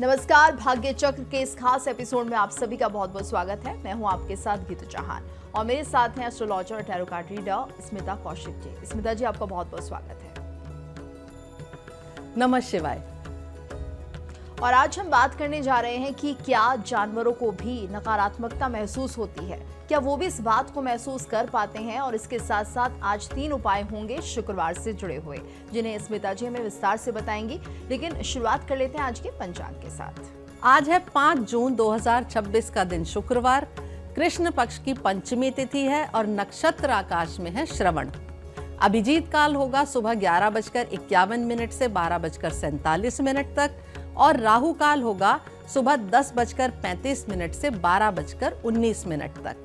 नमस्कार, भाग्य चक्र के इस खास एपिसोड में आप सभी का बहुत बहुत स्वागत है। मैं हूं आपके साथ गीतू चौहान और मेरे साथ हैं एस्ट्रोलॉजर और tarot card reader Smita Kaushik ji. Smita ji, आपका बहुत बहुत स्वागत है। नमः शिवाय। और आज हम बात करने जा रहे हैं कि क्या जानवरों को भी नकारात्मकता महसूस होती है, क्या वो भी इस बात को महसूस कर पाते हैं। और इसके साथ साथ आज 3 उपाय होंगे शुक्रवार से जुड़े हुए, जिन्हें स्मिता जी हमें विस्तार से बताएंगी। लेकिन शुरुआत कर लेते हैं आज के पंचांग के साथ। आज है 5 जून 2026 का दिन शुक्रवार। कृष्ण पक्ष की पंचमी तिथि है और नक्षत्र आकाश में है श्रवण। अभिजीत काल होगा सुबह 11:51 से 12:47 तक और राहु काल होगा सुबह 10:35 से 12:19 तक।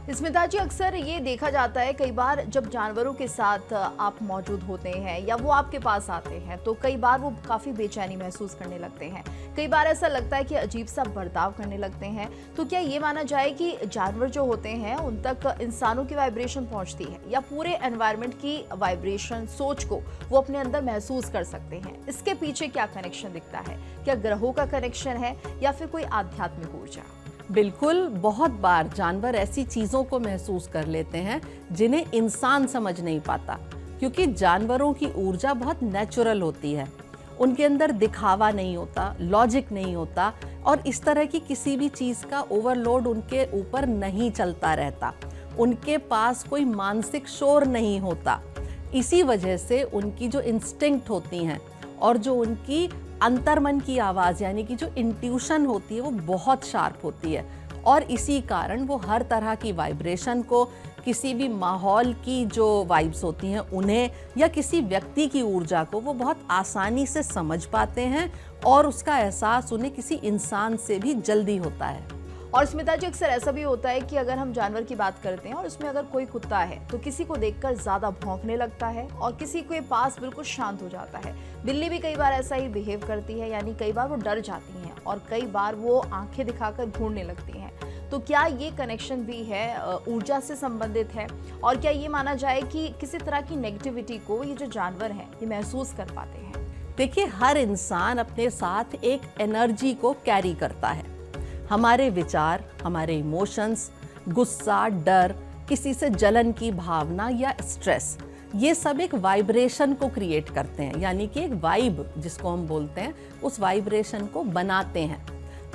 स्मिता जी, अक्सर ये देखा जाता है कई बार जब जानवरों के साथ आप मौजूद होते हैं या वो आपके पास आते हैं तो कई बार वो काफ़ी बेचैनी महसूस करने लगते हैं। कई बार ऐसा लगता है कि अजीब सा बर्ताव करने लगते हैं। तो क्या ये माना जाए कि जानवर जो होते हैं उन तक इंसानों की वाइब्रेशन पहुंचती है या पूरे एनवायरनमेंट की वाइब्रेशन सोच को वो अपने अंदर महसूस कर सकते हैं? इसके पीछे क्या कनेक्शन दिखता है? क्या ग्रहों का कनेक्शन है या फिर कोई आध्यात्मिक ऊर्जा? बिल्कुल, बहुत बार जानवर ऐसी चीजों को महसूस कर लेते हैं जिन्हें इंसान समझ नहीं पाता, क्योंकि जानवरों की ऊर्जा बहुत नेचुरल होती है। उनके अंदर दिखावा नहीं होता, लॉजिक नहीं होता और इस तरह की किसी भी चीज का ओवरलोड उनके ऊपर नहीं चलता रहता। उनके पास कोई मानसिक शोर नहीं होता। इसी वजह से उनकी जो इंस्टिंक्ट होती हैं और जो उनकी अंतर्मन की आवाज़ यानी कि जो इंट्यूशन होती है वो बहुत शार्प होती है और इसी कारण वो हर तरह की वाइब्रेशन को, किसी भी माहौल की जो वाइब्स होती हैं उन्हें या किसी व्यक्ति की ऊर्जा को वो बहुत आसानी से समझ पाते हैं और उसका एहसास उन्हें किसी इंसान से भी जल्दी होता है। और स्मिता जी, अक्सर ऐसा भी होता है कि अगर हम जानवर की बात करते हैं और उसमें अगर कोई कुत्ता है तो किसी को देखकर ज्यादा भौंकने लगता है और किसी के पास बिल्कुल शांत हो जाता है। बिल्ली भी कई बार ऐसा ही बिहेव करती है, यानी कई बार वो डर जाती हैं और कई बार वो आंखें दिखाकर घूरने लगती हैं। तो क्या ये कनेक्शन भी है, ऊर्जा से संबंधित है? और क्या ये माना जाए कि किसी तरह की नेगेटिविटी को ये जो जानवर हैं ये महसूस कर पाते हैं? देखिए, हर इंसान अपने साथ एक एनर्जी को कैरी करता है। हमारे विचार, हमारे इमोशंस, गुस्सा, डर, किसी से जलन की भावना या स्ट्रेस, ये सब एक वाइब्रेशन को क्रिएट करते हैं, यानी कि एक वाइब जिसको हम बोलते हैं उस वाइब्रेशन को बनाते हैं।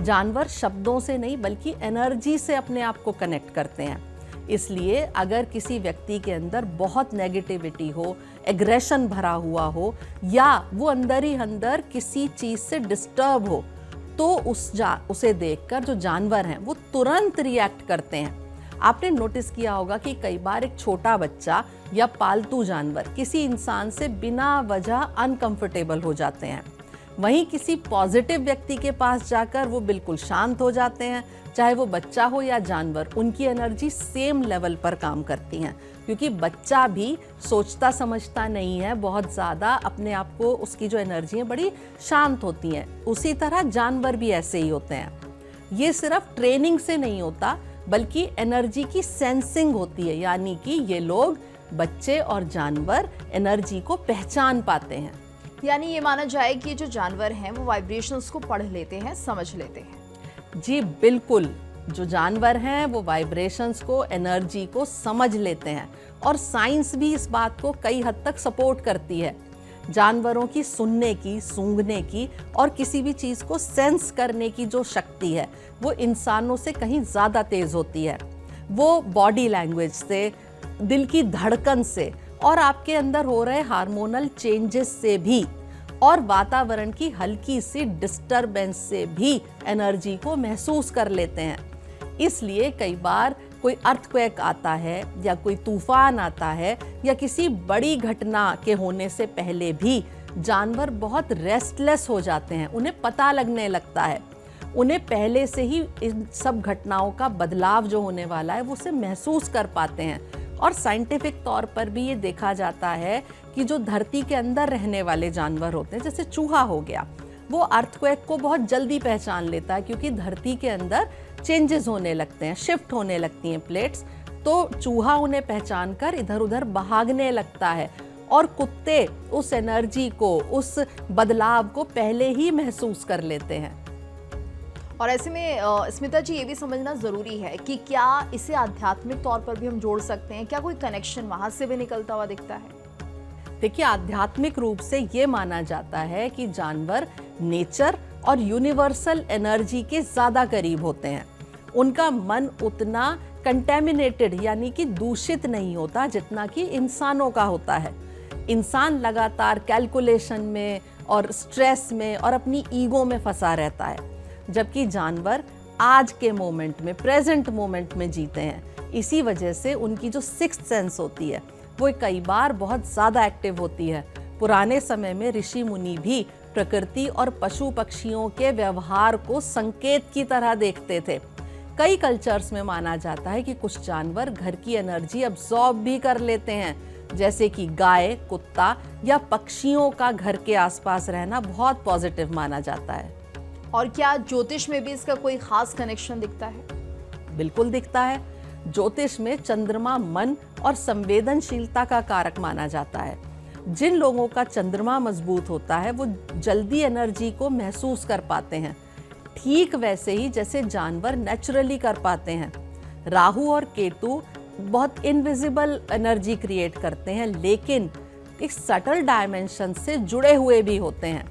जानवर शब्दों से नहीं बल्कि एनर्जी से अपने आप को कनेक्ट करते हैं। इसलिए अगर किसी व्यक्ति के अंदर बहुत नेगेटिविटी हो, एग्रेशन भरा हुआ हो या वो अंदर ही अंदर किसी चीज़ से डिस्टर्ब हो तो उसे देखकर जो जानवर हैं वो तुरंत रिएक्ट करते हैं। आपने नोटिस किया होगा कि कई बार एक छोटा बच्चा या पालतू जानवर किसी इंसान से बिना वजह अनकंफर्टेबल हो जाते हैं। वहीं किसी पॉजिटिव व्यक्ति के पास जाकर वो बिल्कुल शांत हो जाते हैं। चाहे वो बच्चा हो या जानवर, उनकी एनर्जी सेम लेवल पर काम करती हैं, क्योंकि बच्चा भी सोचता समझता नहीं है बहुत ज़्यादा, अपने आप को उसकी जो एनर्जी है बड़ी शांत होती हैं। उसी तरह जानवर भी ऐसे ही होते हैं। ये सिर्फ ट्रेनिंग से नहीं होता बल्कि एनर्जी की सेंसिंग होती है, यानी कि ये लोग, बच्चे और जानवर, एनर्जी को पहचान पाते हैं। यानी ये माना जाए कि जो जानवर हैं वो वाइब्रेशंस को पढ़ लेते हैं, समझ लेते हैं। जी बिल्कुल, जो जानवर हैं वो वाइब्रेशंस को, एनर्जी को समझ लेते हैं और साइंस भी इस बात को कई हद तक सपोर्ट करती है। जानवरों की सुनने की, सूंघने की और किसी भी चीज़ को सेंस करने की जो शक्ति है वो इंसानों से कहीं ज़्यादा तेज़ होती है। वो बॉडी लैंग्वेज से, दिल की धड़कन से और आपके अंदर हो रहे हार्मोनल चेंजेस से भी और वातावरण की हल्की सी डिस्टरबेंस से भी एनर्जी को महसूस कर लेते हैं। इसलिए कई बार कोई अर्थक्वेक आता है या कोई तूफान आता है या किसी बड़ी घटना के होने से पहले भी जानवर बहुत रेस्टलेस हो जाते हैं। उन्हें पता लगने लगता है, उन्हें पहले से ही इन सब घटनाओं का बदलाव जो होने वाला है वो उसे महसूस कर पाते हैं। और साइंटिफिक तौर पर भी ये देखा जाता है कि जो धरती के अंदर रहने वाले जानवर होते हैं, जैसे चूहा हो गया, वो अर्थक्वेक को बहुत जल्दी पहचान लेता है, क्योंकि धरती के अंदर चेंजेस होने लगते हैं, शिफ्ट होने लगती हैं प्लेट्स, तो चूहा उन्हें पहचान कर इधर उधर भागने लगता है और कुत्ते उस एनर्जी को, उस बदलाव को पहले ही महसूस कर लेते हैं। और ऐसे में स्मिता जी, ये भी समझना ज़रूरी है कि क्या इसे आध्यात्मिक तौर पर भी हम जोड़ सकते हैं? क्या कोई कनेक्शन वहाँ से भी निकलता हुआ दिखता है? देखिए, आध्यात्मिक रूप से ये माना जाता है कि जानवर नेचर और यूनिवर्सल एनर्जी के ज़्यादा करीब होते हैं। उनका मन उतना कंटेमिनेटेड यानी कि दूषित नहीं होता जितना कि इंसानों का होता है। इंसान लगातार कैलकुलेशन में और स्ट्रेस में और अपनी ईगो में फंसा रहता है, जबकि जानवर आज के मोमेंट में, प्रेजेंट मोमेंट में जीते हैं। इसी वजह से उनकी जो सिक्स्थ सेंस होती है वो कई बार बहुत ज़्यादा एक्टिव होती है। पुराने समय में ऋषि मुनि भी प्रकृति और पशु पक्षियों के व्यवहार को संकेत की तरह देखते थे। कई कल्चर्स में माना जाता है कि कुछ जानवर घर की एनर्जी अब्सॉर्ब भी कर लेते हैं, जैसे कि गाय, कुत्ता या पक्षियों का घर के आसपास रहना बहुत पॉजिटिव माना जाता है। और क्या ज्योतिष में भी इसका कोई खास कनेक्शन दिखता है? बिल्कुल दिखता है। ज्योतिष में चंद्रमा मन और संवेदनशीलता का कारक माना जाता है। जिन लोगों का चंद्रमा मजबूत होता है वो जल्दी एनर्जी को महसूस कर पाते हैं, ठीक वैसे ही जैसे जानवर नेचुरली कर पाते हैं। राहु और केतु बहुत इनविजिबल एनर्जी क्रिएट करते हैं, लेकिन एक सटल डायमेंशन से जुड़े हुए भी होते हैं।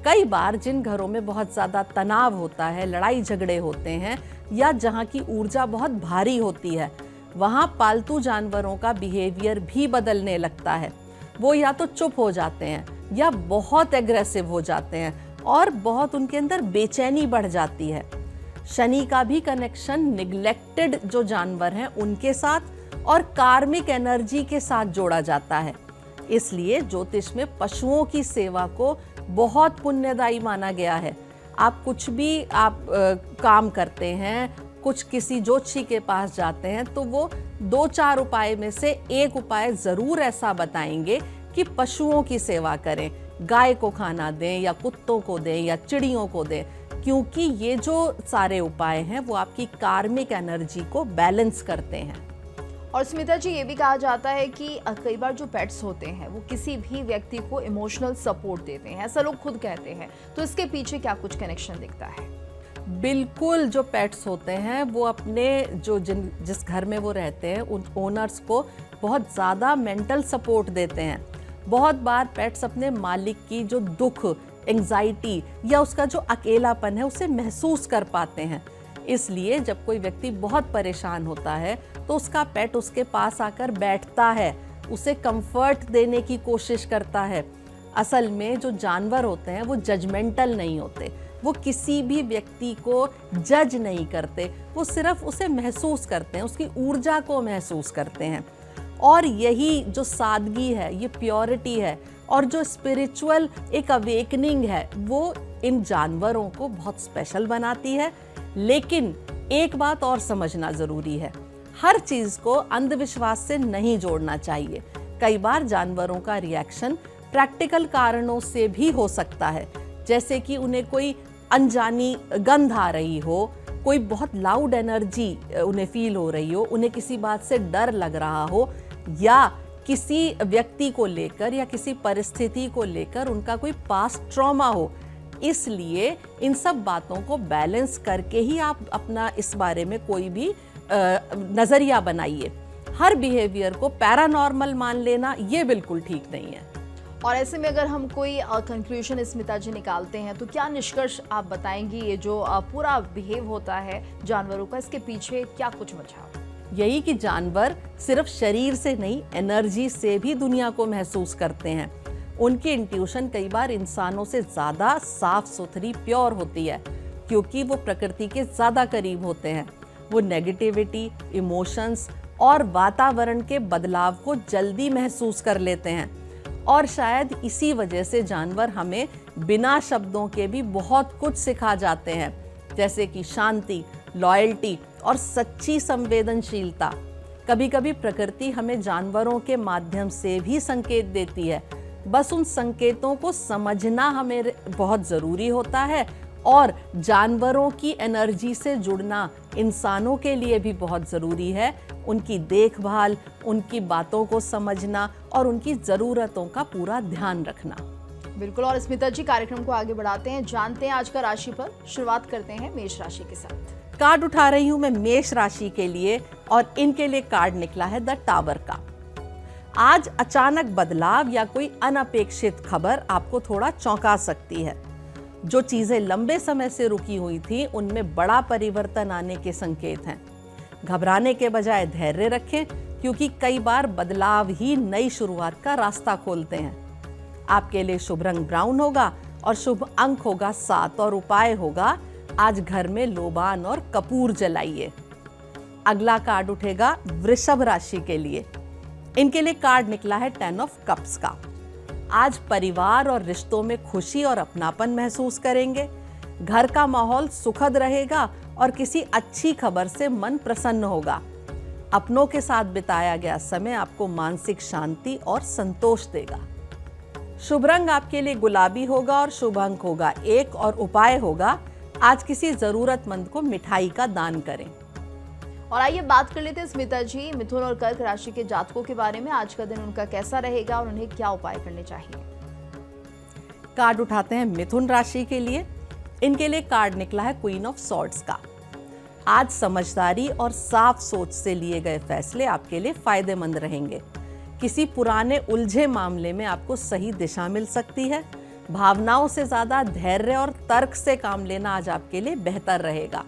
कई बार जिन घरों में बहुत ज़्यादा तनाव होता है, लड़ाई झगड़े होते हैं या जहाँ की ऊर्जा बहुत भारी होती है, वहाँ पालतू जानवरों का बिहेवियर भी बदलने लगता है। वो या तो चुप हो जाते हैं या बहुत एग्रेसिव हो जाते हैं और बहुत उनके अंदर बेचैनी बढ़ जाती है। शनि का भी कनेक्शन निग्लेक्टेड जो जानवर हैं उनके साथ और कार्मिक एनर्जी के साथ जोड़ा जाता है। इसलिए ज्योतिष में पशुओं की सेवा को बहुत पुण्यदायी माना गया है। आप कुछ भी काम करते हैं, कुछ किसी ज्योतिषी के पास जाते हैं तो वो 2-4 उपाय में से एक उपाय ज़रूर ऐसा बताएंगे कि पशुओं की सेवा करें, गाय को खाना दें या कुत्तों को दें या चिड़ियों को दें, क्योंकि ये जो सारे उपाय हैं वो आपकी कार्मिक एनर्जी को बैलेंस करते हैं। और स्मिता जी, ये भी कहा जाता है कि कई बार जो पेट्स होते हैं वो किसी भी व्यक्ति को इमोशनल सपोर्ट देते हैं, ऐसा लोग खुद कहते हैं, तो इसके पीछे क्या कुछ कनेक्शन दिखता है? बिल्कुल, जो पेट्स होते हैं वो अपने जिस घर में वो रहते हैं उन ओनर्स को बहुत ज़्यादा मेंटल सपोर्ट देते हैं। बहुत बार पेट्स अपने मालिक की जो दुख, एंग्जाइटी या उसका जो अकेलापन है उसे महसूस कर पाते हैं। इसलिए जब कोई व्यक्ति बहुत परेशान होता है तो उसका पेट उसके पास आकर बैठता है, उसे कंफर्ट देने की कोशिश करता है। असल में जो जानवर होते हैं वो जजमेंटल नहीं होते, वो किसी भी व्यक्ति को जज नहीं करते, वो सिर्फ उसे महसूस करते हैं, उसकी ऊर्जा को महसूस करते हैं। और यही जो सादगी है, ये प्योरिटी है और जो स्पिरिचुअल एक अवेकनिंग है वो इन जानवरों को बहुत स्पेशल बनाती है। लेकिन एक बात और समझना ज़रूरी है, हर चीज़ को अंधविश्वास से नहीं जोड़ना चाहिए। कई बार जानवरों का रिएक्शन प्रैक्टिकल कारणों से भी हो सकता है, जैसे कि उन्हें कोई अनजानी गंध आ रही हो, कोई बहुत लाउड एनर्जी उन्हें फील हो रही हो, उन्हें किसी बात से डर लग रहा हो या किसी व्यक्ति को लेकर या किसी परिस्थिति को लेकर उनका कोई पास्ट ट्रॉमा हो। इसलिए इन सब बातों को बैलेंस करके ही आप अपना इस बारे में कोई भी नज़रिया बनाइए। हर बिहेवियर को पैरानॉर्मल मान लेना ये बिल्कुल ठीक नहीं है। और ऐसे में अगर हम कोई कंक्लूजन स्मिता जी निकालते हैं तो क्या निष्कर्ष आप बताएंगी? ये जो पूरा बिहेव होता है जानवरों का, इसके पीछे क्या कुछ वजह? यही कि जानवर सिर्फ शरीर से नहीं, एनर्जी से भी दुनिया को महसूस करते हैं। उनकी इंट्यूशन कई बार इंसानों से ज़्यादा साफ सुथरी, प्योर होती है, क्योंकि वो प्रकृति के ज़्यादा करीब होते हैं। वो नेगेटिविटी, इमोशंस और वातावरण के बदलाव को जल्दी महसूस कर लेते हैं। और शायद इसी वजह से जानवर हमें बिना शब्दों के भी बहुत कुछ सिखा जाते हैं, जैसे कि शांति, लॉयल्टी और सच्ची संवेदनशीलता। कभी कभी प्रकृति हमें जानवरों के माध्यम से भी संकेत देती है, बस उन संकेतों को समझना हमें बहुत ज़रूरी होता है और जानवरों की एनर्जी से जुड़ना, इंसानों के लिए भी बहुत ज़रूरी है उनकी देखभाल, उनकी बातों को समझना और उनकी ज़रूरतों का पूरा ध्यान रखना। बिल्कुल। और स्मिता जी, कार्यक्रम को आगे बढ़ाते हैं, जानते हैं आज का राशिफल। शुरुआत करते हैं मेष राशि के साथ। कार्ड उठा रही हूं मैं मेष राशि के लिए और इनके लिए कार्ड निकला है द टावर का। आज अचानक बदलाव या कोई अनपेक्षित खबर आपको थोड़ा चौंका सकती है। जो चीजें लंबे समय से रुकी हुई थी उनमें बड़ा परिवर्तन आने के संकेत हैं। घबराने के बजाय धैर्य रखें, क्योंकि कई बार बदलाव ही नई शुरुआत का रास्ता खोलते हैं। आपके लिए शुभ रंग ब्राउन होगा और शुभ अंक होगा 7 और उपाय होगा आज घर में लोबान और कपूर जलाइए। अगला कार्ड उठेगा वृषभ राशि के लिए। इनके लिए कार्ड निकला है 10 ऑफ कप्स का। आज परिवार और रिश्तों में खुशी और अपनापन महसूस करेंगे। घर का माहौल सुखद रहेगा और किसी अच्छी खबर से मन प्रसन्न होगा। अपनों के साथ बिताया गया समय आपको मानसिक शांति और संतोष देगा। शुभ रंग आपके लिए गुलाबी होगा और शुभ अंक होगा 1 और उपाय होगा आज किसी जरूरतमंद को मिठाई का दान करें। और आइए बात कर लेते हैं स्मिता जी, मिथुन और कर्क राशि के जातकों के बारे में। आज का दिन उनका कैसा रहेगा और उन्हें क्या उपाय करने चाहिए? कार्ड उठाते हैं मिथुन राशि के लिए। इनके लिए कार्ड निकला है क्वीन ऑफ सॉर्ड्स का। आज समझदारी और साफ सोच से लिए गए फैसले आपके लिए फायदेमंद रहेंगे। किसी पुराने उलझे मामले में आपको सही दिशा मिल सकती है। भावनाओं से ज्यादा धैर्य और तर्क से काम लेना आज आपके लिए बेहतर रहेगा।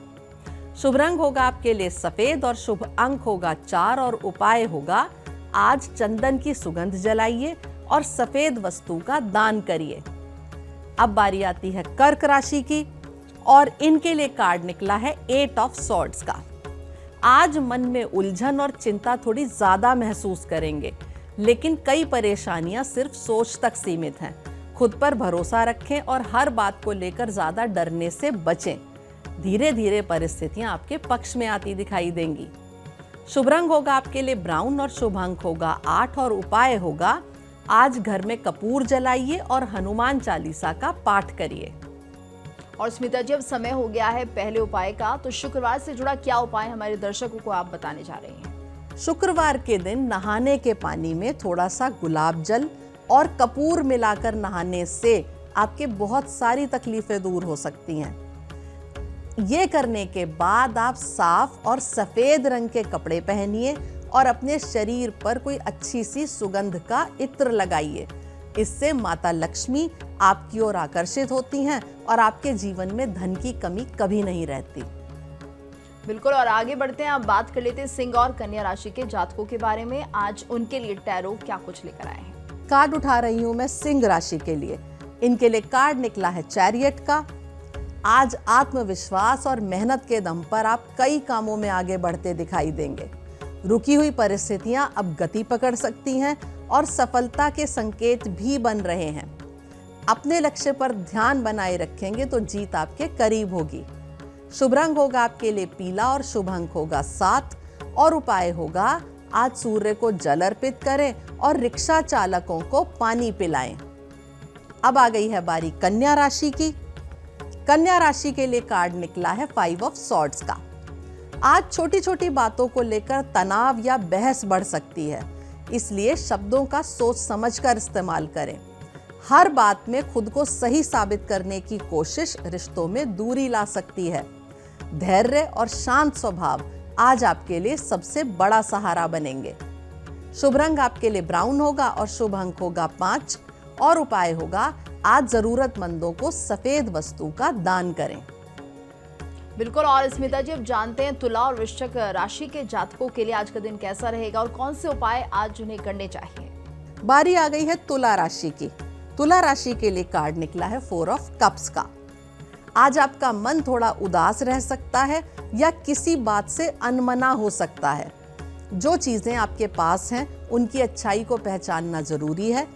शुभ रंग होगा आपके लिए सफेद और शुभ अंक होगा 4 और उपाय होगा आज चंदन की सुगंध जलाइए और सफेद वस्तु का दान करिए। अब बारी आती है कर्क राशि की और इनके लिए कार्ड निकला है 8 ऑफ सॉर्ड्स का। आज मन में उलझन और चिंता थोड़ी ज्यादा महसूस करेंगे, लेकिन कई परेशानियां सिर्फ सोच तक सीमित हैं। खुद पर भरोसा रखें और हर बात को लेकर ज्यादा डरने से बचें। धीरे धीरे परिस्थितियां आपके पक्ष में आती दिखाई देंगी। शुभ रंग होगा आपके लिए ब्राउन और शुभ अंक होगा 8 और उपाय होगा आज घर में कपूर जलाइए और हनुमान चालीसा का पाठ करिए। और स्मिता जी, अब समय हो गया है पहले उपाय का, तो शुक्रवार से जुड़ा क्या उपाय हमारे दर्शकों को आप बताने जा रहे हैं? शुक्रवार के दिन नहाने के पानी में थोड़ा सा गुलाब जल और कपूर मिलाकर नहाने से आपके बहुत सारी तकलीफें दूर हो सकती हैं। ये करने के बाद आप साफ और सफेद रंग के कपड़े पहनिए और अपने शरीर पर कोई अच्छी सी सुगंध का इत्र लगाइए। इससे माता लक्ष्मी आपकी ओर आकर्षित होती हैं और आपके जीवन में धन की कमी कभी नहीं रहती। बिल्कुल। और आगे बढ़ते हैं, आप बात कर लेते हैं सिंह और कन्या राशि के जातकों के बारे में। आज उनके लिए टैरो क्या कुछ लेकर आए हैं? कार्ड उठा रही हूं मैं सिंह राशि के लिए। इनके लिए कार्ड निकला है चैरियट का। आज आत्मविश्वास और मेहनत के दम पर आप कई कामों में आगे बढ़ते दिखाई देंगे। रुकी हुई परिस्थितियां अब गति पकड़ सकती हैं और सफलता के संकेत भी बन रहे हैं। अपने लक्ष्य पर ध्यान बनाए रखेंगे तो जीत आपके करीब होगी। शुभ रंग होगा आपके लिए पीला और शुभ अंक होगा 7 और उपाय होगा आज सूर्य को जल अर्पित करें और रिक्शा चालकों को पानी पिलाएं। अब आ गई है बारी कन्या राशि की। कन्या राशि के लिए कार्ड निकला है 5 ऑफ सॉर्ड्स का। आज छोटी छोटी बातों को लेकर तनाव या बहस बढ़ सकती है, इसलिए शब्दों का सोच समझकर इस्तेमाल करें। हर बात में खुद को सही साबित करने की कोशिश रिश्तों में दूरी ला सकती है। धैर्य और शांत स्वभाव आज आपके लिए सबसे बड़ा सहारा बनेंगे। शुभ रंग आपके लिए ब्राउन होगा और शुभ अंक होगा 5 और उपाय होगा आज जरूरतमंदों को सफेद वस्तु का दान करें। बिल्कुल। और स्मिता जी, अब जानते हैं तुला और वृश्चिक राशि के जातकों के लिए आज का दिन कैसा रहेगा और कौन से उपाय आज उन्हें करने चाहिए? बारी आ गई है तुला राशि की। तुला राशि के लिए कार्ड निकला है 4 ऑफ कप्स का। आज आपका मन थोड़ा उदास रह सकता है या किसी बात से अनमना हो सकता है। जो चीजें आपके पास हैं उनकी अच्छाई को पहचानना जरूरी है।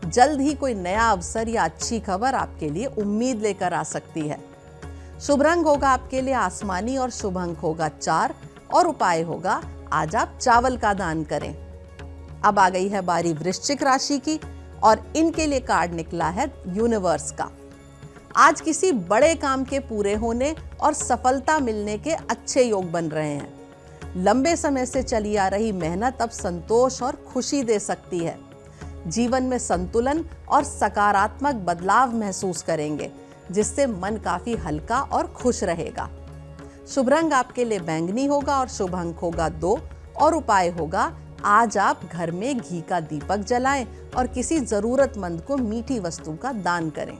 जल्द ही कोई नया अवसर या अच्छी खबर आपके लिए उम्मीद लेकर आ सकती है। शुभ रंग होगा आपके लिए आसमानी और शुभ अंक होगा 4 और उपाय होगा आज आप चावल का दान करें। अब आ गई है बारी वृश्चिक राशि की और इनके लिए कार्ड निकला है यूनिवर्स का। आज किसी बड़े काम के पूरे होने और सफलता मिलने के अच्छे योग बन रहे हैं। लंबे समय से चली आ रही मेहनत अब संतोष और खुशी दे सकती है। जीवन में संतुलन और सकारात्मक बदलाव महसूस करेंगे, जिससे मन काफी हल्का और खुश रहेगा। शुभ रंग आपके लिए बैंगनी होगा और शुभ अंक होगा 2 और उपाय होगा आज आप घर में घी का दीपक जलाएं और किसी जरूरतमंद को मीठी वस्तु का दान करें।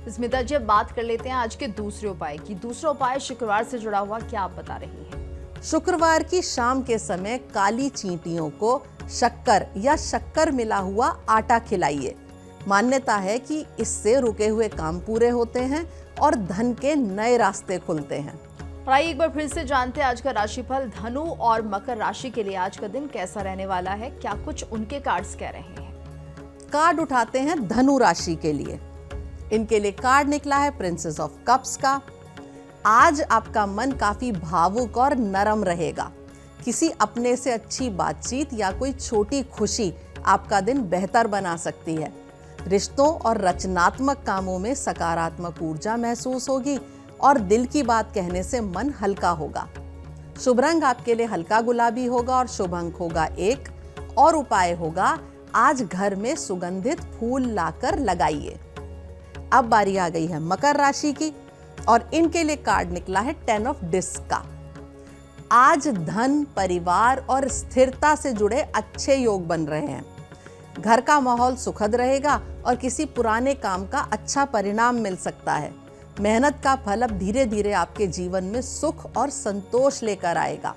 स्मिता जी, अब बात कर लेते हैं आज के दूसरे उपाय की। दूसरा उपाय शुक्रवार से जुड़ा हुआ, क्या आप बता रही हैं? शुक्रवार की शाम के समय काली चींटियों को शक्कर या शक्कर मिला हुआ आटा खिलाइए। मान्यता है कि इससे रुके हुए काम पूरे होते हैं और धन के नए रास्ते खुलते हैं। और आइए एक बार फिर से जानते हैं आज का राशिफल। धनु और मकर राशि के लिए आज का दिन कैसा रहने वाला है, क्या कुछ उनके कार्ड्स कह रहे हैं? कार्ड उठाते हैं धनु राशि के लिए। इनके लिए कार्ड निकला है प्रिंसेस ऑफ कप्स का। आज आपका मन काफी भावुक और नरम रहेगा। किसी अपने से अच्छी बातचीत या कोई छोटी खुशी आपका दिन बेहतर बना सकती है। रिश्तों और रचनात्मक कामों में सकारात्मक ऊर्जा महसूस होगी और दिल की बात कहने से मन हल्का होगा। शुभ रंग आपके लिए हल्का गुलाबी होगा और शुभ अंक होगा 1 और उपाय होगा आज घर में सुगंधित फूल लाकर लगाइए। अब बारी आ गई है मकर राशि की और इनके लिए कार्ड निकला है 10 ऑफ डिस्क का। आज धन, परिवार और स्थिरता से जुड़े अच्छे योग बन रहे हैं। घर का माहौल सुखद रहेगा और किसी पुराने काम का अच्छा परिणाम मिल सकता है। मेहनत का फल अब धीरे धीरे आपके जीवन में सुख और संतोष लेकर आएगा।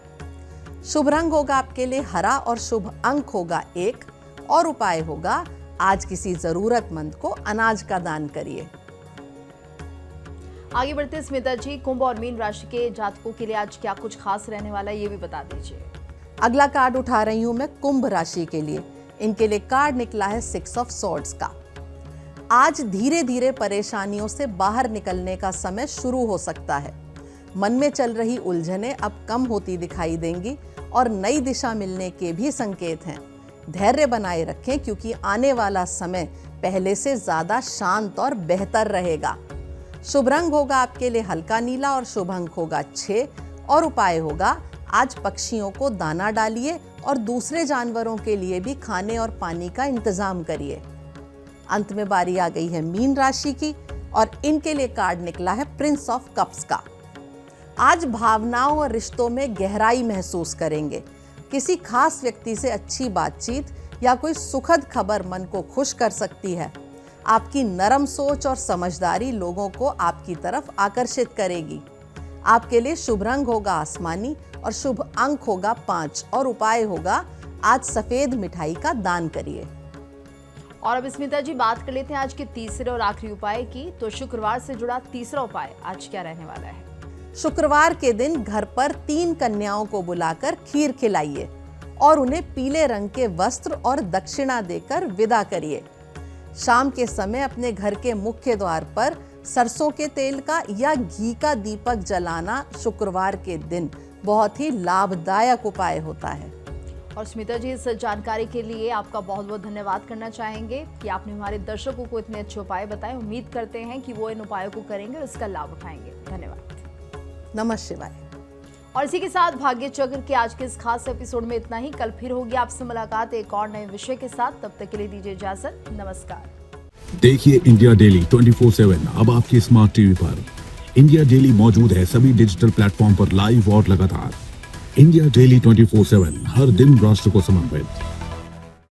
शुभ रंग होगा आपके लिए हरा और शुभ अंक होगा 1 और उपाय होगा आज किसी जरूरतमंद को अनाज का दान करिए। आगे बढ़ते स्मिता जी, कुंभ और मीन राशि के जातकों के लिए आज क्या कुछ खास रहने वाला है, ये भी बता दीजिए। अगला कार्ड उठा रही हूं मैं कुंभ राशि के लिए। इनके लिए कार्ड निकला है 6 ऑफ सॉर्ड्स का। आज धीरे धीरे परेशानियों से बाहर निकलने का समय शुरू हो सकता है। मन में चल रही उलझनें अब कम होती दिखाई देंगी और नई दिशा मिलने के भी संकेत हैं। धैर्य बनाए रखें क्योंकि आने वाला समय पहले से ज्यादा शांत और बेहतर रहेगा। शुभ रंग होगा आपके लिए हल्का नीला और शुभ अंक होगा 6 और उपाय होगा आज पक्षियों को दाना डालिए और दूसरे जानवरों के लिए भी खाने और पानी का इंतजाम करिए। अंत में बारी आ गई है मीन राशि की और इनके लिए कार्ड निकला है प्रिंस ऑफ कप्स का। आज भावनाओं और रिश्तों में गहराई महसूस करेंगे। किसी खास व्यक्ति से अच्छी बातचीत या कोई सुखद खबर मन को खुश कर सकती है। आपकी नरम सोच और समझदारी लोगों को आपकी तरफ आकर्षित करेगी। आपके लिए शुभ रंग होगा आसमानी और शुभ अंक होगा 5 और उपाय होगा आज सफेद मिठाई का दान करिए। और अब स्मिता जी बात कर लेते हैं आज के तीसरे और आखिरी उपाय की। तो शुक्रवार से जुड़ा तीसरा उपाय आज क्या रहने वाला है? शुक्रवार के दिन घर पर 3 कन्याओं को बुलाकर खीर खिलाइए और उन्हें पीले रंग के वस्त्र और दक्षिणा देकर विदा करिए। शाम के समय अपने घर के मुख्य द्वार पर सरसों के तेल का या घी का दीपक जलाना शुक्रवार के दिन बहुत ही लाभदायक उपाय होता है। और स्मिता जी, इस जानकारी के लिए आपका बहुत बहुत धन्यवाद करना चाहेंगे कि आपने हमारे दर्शकों को इतने अच्छे उपाय बताए। उम्मीद करते हैं कि वो इन उपायों को करेंगे और इसका लाभ उठाएंगे। धन्यवाद। नमः शिवाय। और इसी के साथ भाग्य चक्र के आज के इस खास एपिसोड में इतना ही। कल फिर होगी आपसे मुलाकात एक और नए विषय के साथ। तब तक के लिए दीजिए इजाजत। नमस्कार। देखिए इंडिया डेली 24/7 अब आपकी स्मार्ट टीवी पर। इंडिया डेली मौजूद है सभी डिजिटल प्लेटफॉर्म पर लाइव और लगातार। इंडिया डेली 24/7 हर दिन राष्ट्र को समर्पित।